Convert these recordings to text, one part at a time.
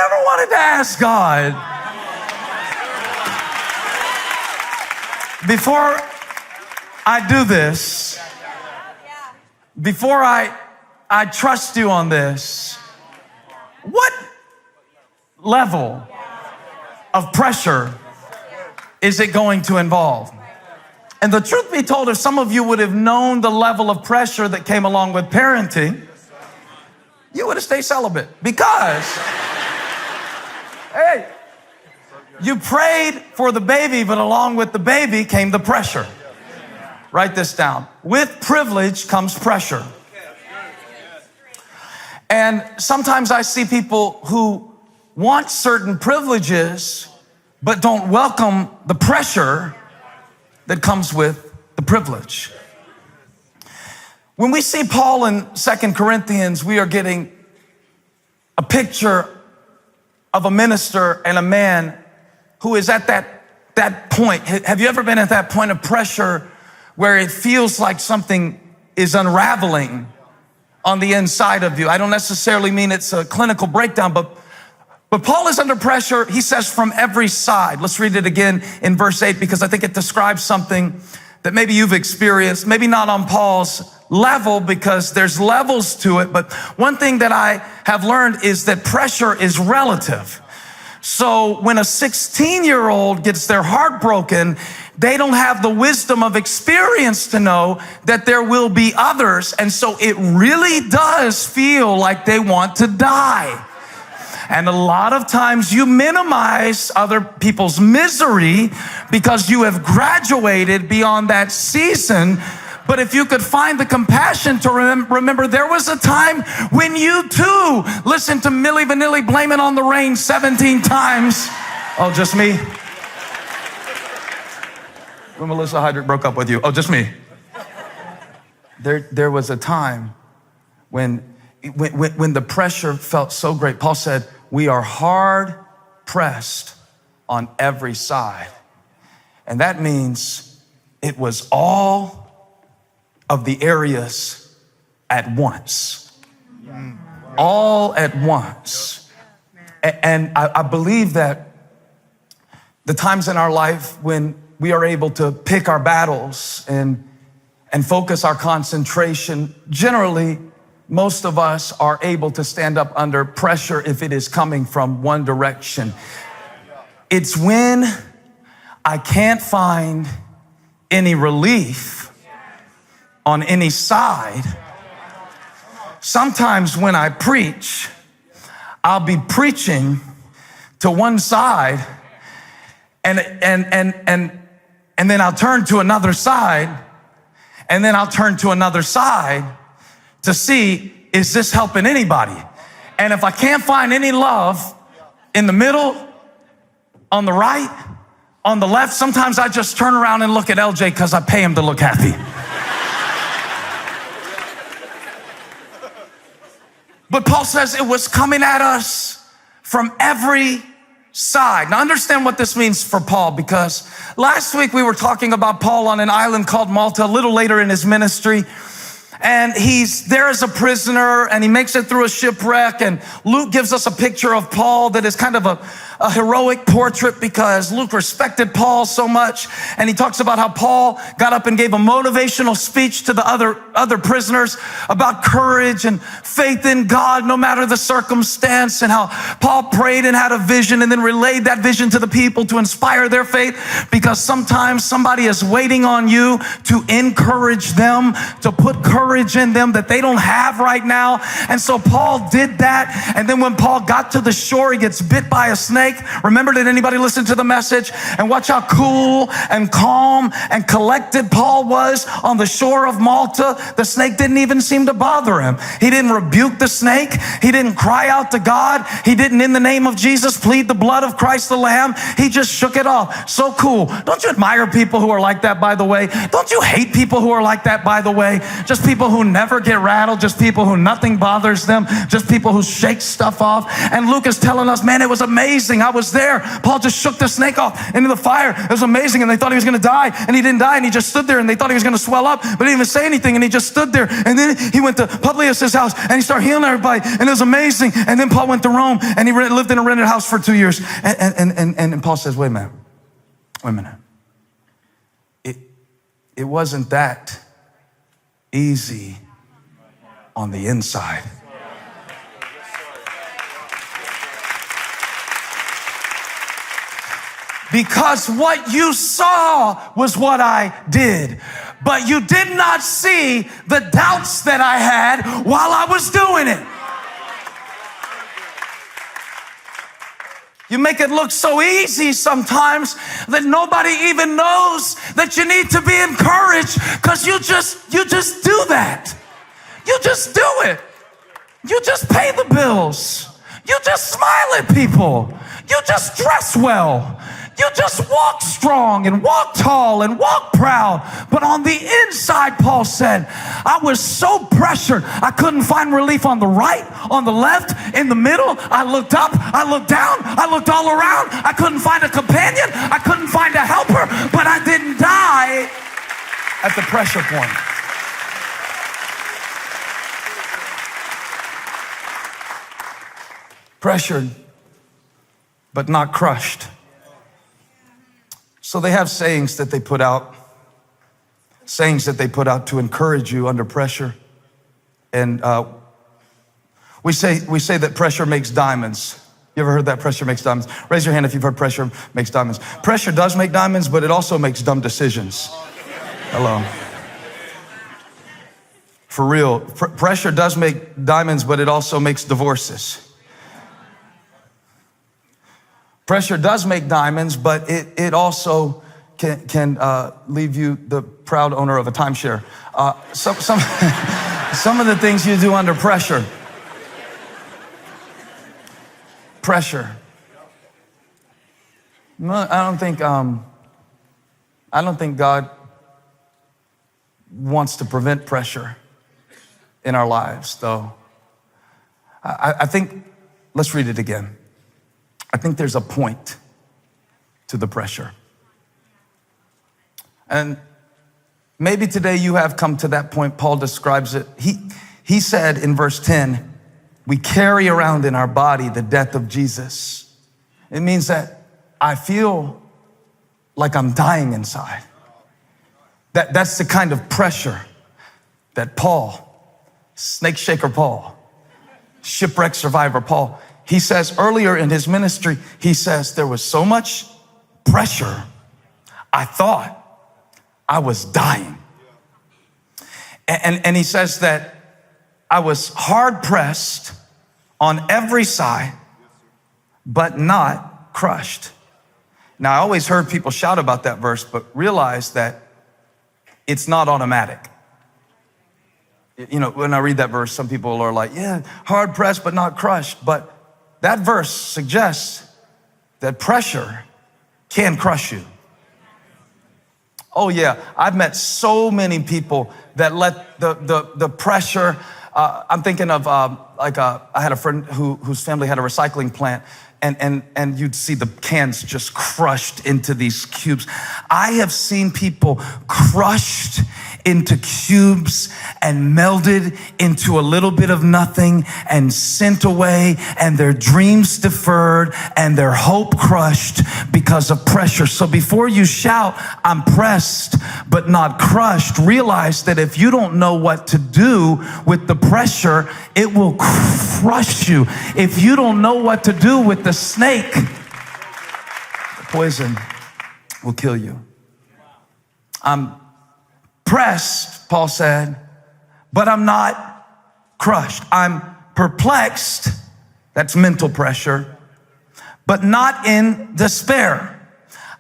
ever wanted to ask God, before I do this, before I trust you on this, what level of pressure is it going to involve? And the truth be told, if some of you would have known the level of pressure that came along with parenting, you would have stayed celibate. Because, hey, you prayed for the baby, but along with the baby came the pressure. Write this down. With privilege comes pressure. And sometimes I see people who want certain privileges, but don't welcome the pressure that comes with the privilege. When we see Paul in 2 Corinthians, we are getting a picture of a minister and a man who is at that point. Have you ever been at that point of pressure where it feels like something is unraveling on the inside of you? I don't necessarily mean it's a clinical breakdown, but Paul is under pressure. He says from every side. Let's read it again in verse 8, because I think it describes something that maybe you've experienced, maybe not on Paul's level, because there's levels to it. But one thing that I have learned is that pressure is relative. So when a 16-year-old gets their heart broken, they don't have the wisdom of experience to know that there will be others. And so it really does feel like they want to die. And a lot of times you minimize other people's misery because you have graduated beyond that season. But if you could find the compassion to remember there was a time when you too listened to Milli Vanilli Blame It on the Rain 17 times. Oh, just me? When Melissa Hydrick broke up with you. Oh, just me. There was a time when the pressure felt so great. Paul said, we are hard pressed on every side. And that means it was all of the areas at once. All at once. And I believe that the times in our life when we are able to pick our battles and focus our concentration, generally, most of us are able to stand up under pressure if it is coming from one direction. It's when I can't find any relief on any side. Sometimes when I preach, I'll be preaching to one side and then I'll turn to another side, and then I'll turn to another side to see, is this helping anybody? And if I can't find any love in the middle, on the right, on the left, sometimes I just turn around and look at LJ because I pay him to look happy. But Paul says it was coming at us from every side. Now understand what this means for Paul, because last week we were talking about Paul on an island called Malta, a little later in his ministry. And he's there as a prisoner, and he makes it through a shipwreck. And Luke gives us a picture of Paul that is kind of a heroic portrait, because Luke respected Paul so much. And he talks about how Paul got up and gave a motivational speech to the other prisoners about courage and faith in God no matter the circumstance, and how Paul prayed and had a vision and then relayed that vision to the people to inspire their faith, because sometimes somebody is waiting on you to encourage them, to put courage in them that they don't have right now. And so Paul did that. And then when Paul got to the shore, he gets bit by a snake. Remember, did anybody listen to the message? And watch how cool and calm and collected Paul was on the shore of Malta. The snake didn't even seem to bother him. He didn't rebuke the snake. He didn't cry out to God. He didn't, in the name of Jesus, plead the blood of Christ the Lamb. He just shook it off. So cool. Don't you admire people who are like that, by the way? Don't you hate people who are like that, by the way? Just people who never get rattled, just people who nothing bothers them, just people who shake stuff off. And Luke is telling us, man, it was amazing. I was there. Paul just shook the snake off into the fire. It was amazing. And they thought he was going to die, and he didn't die. And he just stood there, and they thought he was going to swell up, but he didn't even say anything. And he just stood there. And then he went to Publius' house and he started healing everybody. And it was amazing. And then Paul went to Rome and he lived in a rented house for 2 years. And Paul says, wait a minute. It wasn't that easy on the inside. Because what you saw was what I did. But you did not see the doubts that I had while I was doing it. You make it look so easy sometimes that nobody even knows that you need to be encouraged, because you just do that. You just do it. You just pay the bills. You just smile at people. You just dress well. You just walk strong and walk tall and walk proud. But on the inside, Paul said, I was so pressured. I couldn't find relief on the right, on the left, in the middle. I looked up, I looked down, I looked all around. I couldn't find a companion. I couldn't find a helper, but I didn't die at the pressure point. Pressured, but not crushed. So they have sayings that they put out to encourage you under pressure. And we say that pressure makes diamonds. You ever heard that? Pressure makes diamonds? Raise your hand if you've heard pressure makes diamonds. Pressure does make diamonds, but it also makes dumb decisions. Hello. For real, pressure does make diamonds, but it also makes divorces. Pressure does make diamonds, but it also can leave you the proud owner of a timeshare. Some of the things you do under pressure. Pressure. No, I don't think God wants to prevent pressure in our lives, though. I think, let's read it again. I think there's a point to the pressure. And maybe today you have come to that point. Paul describes it. He said in verse 10, we carry around in our body the death of Jesus. It means that I feel like I'm dying inside. That's the kind of pressure that Paul, snake shaker Paul, shipwreck survivor Paul, he says earlier in his ministry, he says, there was so much pressure, I thought I was dying. And he says that I was hard pressed on every side, but not crushed. Now, I always heard people shout about that verse, but realize that it's not automatic. You know, when I read that verse, some people are like, yeah, hard pressed, but not crushed. But that verse suggests that pressure can crush you. Oh yeah, I've met so many people that let the pressure, I'm thinking of I had a friend whose family had a recycling plant, and you'd see the cans just crushed into these cubes. I have seen people crushed into cubes and melded into a little bit of nothing and sent away, and their dreams deferred and their hope crushed because of pressure. So before you shout, I'm pressed but not crushed, realize that if you don't know what to do with the pressure, it will crush you. If you don't know what to do with the snake, the poison will kill you. I'm pressed, Paul said, but I'm not crushed. I'm perplexed, that's mental pressure, but not in despair.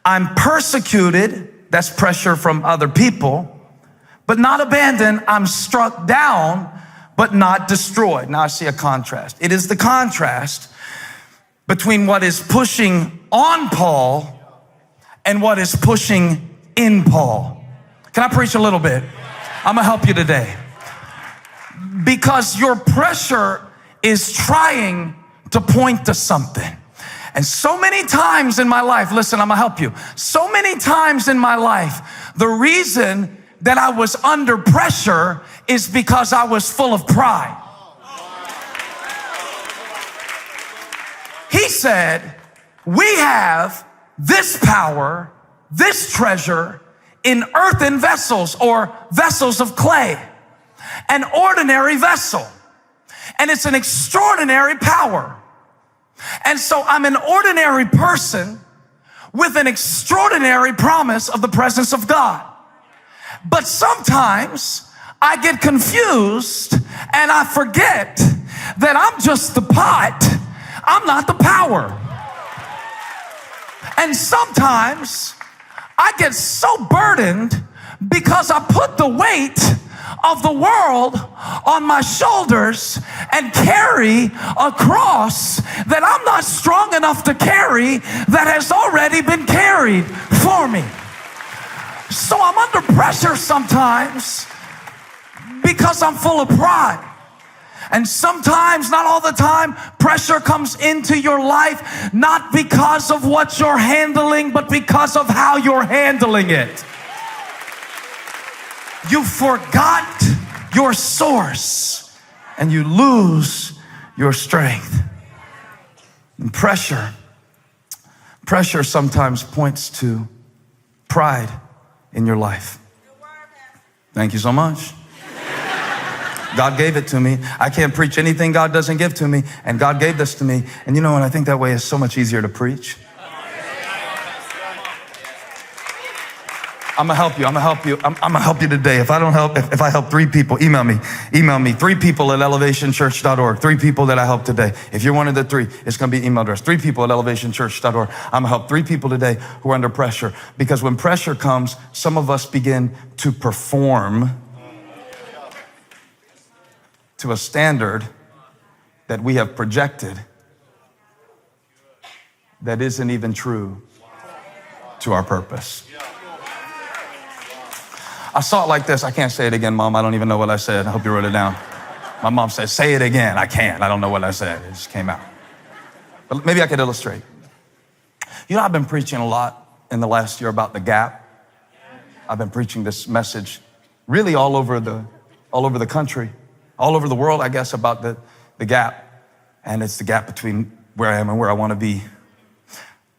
I'm persecuted, that's pressure from other people, but not abandoned. I'm struck down, but not destroyed. Now I see a contrast. It is the contrast between what is pushing on Paul and what is pushing in Paul. Can I preach a little bit? I'm gonna help you today. Because your pressure is trying to point to something. And so many times in my life, listen, I'm gonna help you. So many times in my life, the reason that I was under pressure is because I was full of pride. He said, we have this power, this treasure in earthen vessels or vessels of clay, an ordinary vessel. And it's an extraordinary power. And so I'm an ordinary person with an extraordinary promise of the presence of God. But sometimes I get confused and I forget that I'm just the pot. I'm not the power. And sometimes I get so burdened because I put the weight of the world on my shoulders and carry a cross that I'm not strong enough to carry that has already been carried for me. So I'm under pressure sometimes because I'm full of pride. And sometimes, not all the time, pressure comes into your life not because of what you're handling, but because of how you're handling it. You forgot your source and you lose your strength. And pressure sometimes points to pride in your life. Thank you so much. God gave it to me. I can't preach anything God doesn't give to me, and God gave this to me. And you know, and I think that way is so much easier to preach. I'm gonna help you. I'm gonna help you today. If I help 3 people, email me 3 people at elevationchurch.org. 3 people that I help today. If you're one of the 3, it's gonna be email address 3 people at elevationchurch.org. I'm gonna help 3 people today who are under pressure, because when pressure comes, some of us begin to perform to a standard that we have projected that isn't even true to our purpose. I saw it like this. I can't say it again, Mom. I don't even know what I said. I hope you wrote it down. My mom said, say it again. I can't. I don't know what I said. It just came out. But maybe I could illustrate. You know, I've been preaching a lot in the last year about the gap. I've been preaching this message really all over the country, all over the world, I guess, about the gap. And it's the gap between where I am and where I want to be,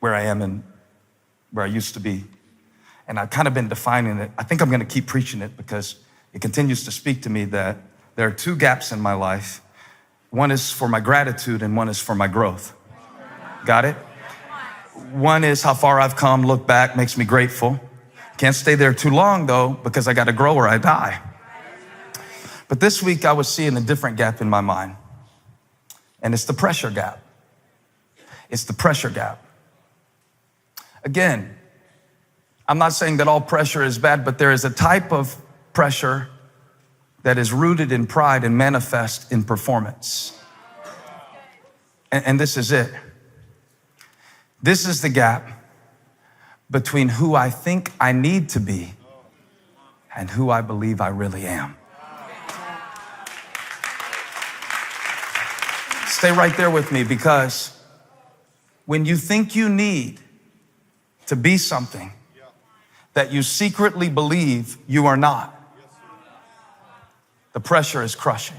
where I am and where I used to be. And I've kind of been defining it. I think I'm going to keep preaching it because it continues to speak to me that there are 2 gaps in my life. One is for my gratitude and one is for my growth. Got it? One is how far I've come, look back, makes me grateful. Can't stay there too long though, because I got to grow or I die. But this week I was seeing a different gap in my mind. And it's the pressure gap. It's the pressure gap. Again, I'm not saying that all pressure is bad, but there is a type of pressure that is rooted in pride and manifest in performance. And this is it. This is the gap between who I think I need to be and who I believe I really am. Stay right there with me, because when you think you need to be something that you secretly believe you are not, the pressure is crushing.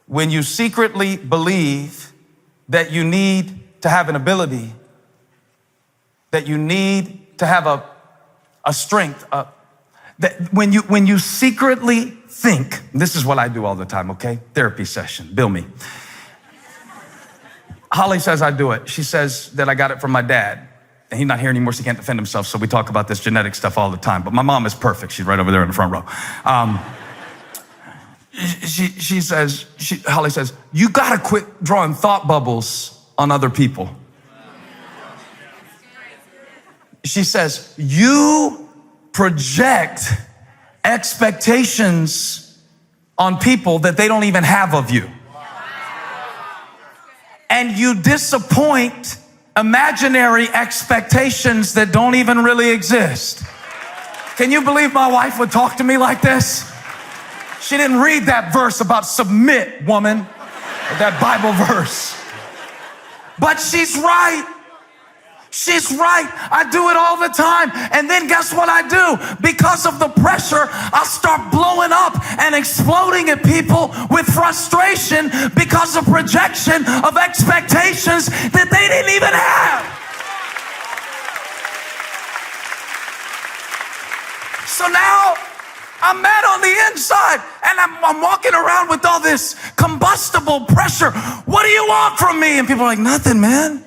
When you secretly believe that you need to have an ability, that you need to have a strength, that when you secretly think, this is what I do all the time, okay? Therapy session, bill me. Holly says I do it. She says that I got it from my dad. And he's not here anymore, so he can't defend himself, so we talk about this genetic stuff all the time. But my mom is perfect. She's right over there in the front row. Holly says, you gotta quit drawing thought bubbles on other people. She says, you project expectations on people that they don't even have of you. And you disappoint imaginary expectations that don't even really exist. Can you believe my wife would talk to me like this? She didn't read that verse about submit, woman, that Bible verse. But she's right. She's right. I do it all the time. And then guess what I do? Because of the pressure, I start blowing up and exploding at people with frustration because of projection of expectations that they didn't even have. So now I'm mad on the inside, and I'm walking around with all this combustible pressure. What do you want from me? And people are like, nothing, man.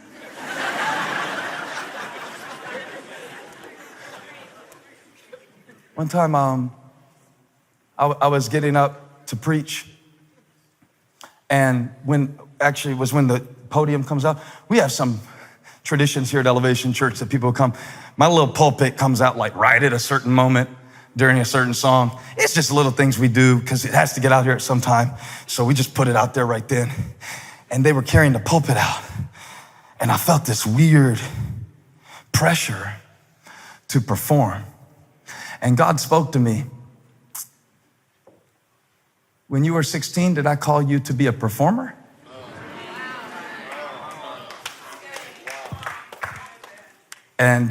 One time, I was getting up to preach, and when the podium comes up, we have some traditions here at Elevation Church that people come. My little pulpit comes out like right at a certain moment during a certain song. It's just little things we do because it has to get out here at some time. So we just put it out there right then. And they were carrying the pulpit out. And I felt this weird pressure to perform. And God spoke to me. When you were 16, did I call you to be a performer? And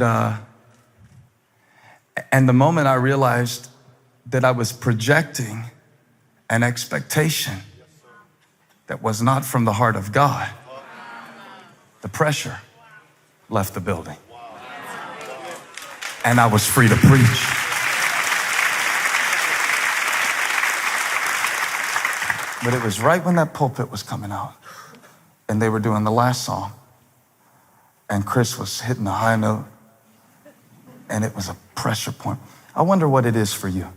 the moment I realized that I was projecting an expectation that was not from the heart of God, the pressure left the building. And I was free to preach. But it was right when that pulpit was coming out and they were doing the last song and Chris was hitting the high note and it was a pressure point. I wonder what it is for you.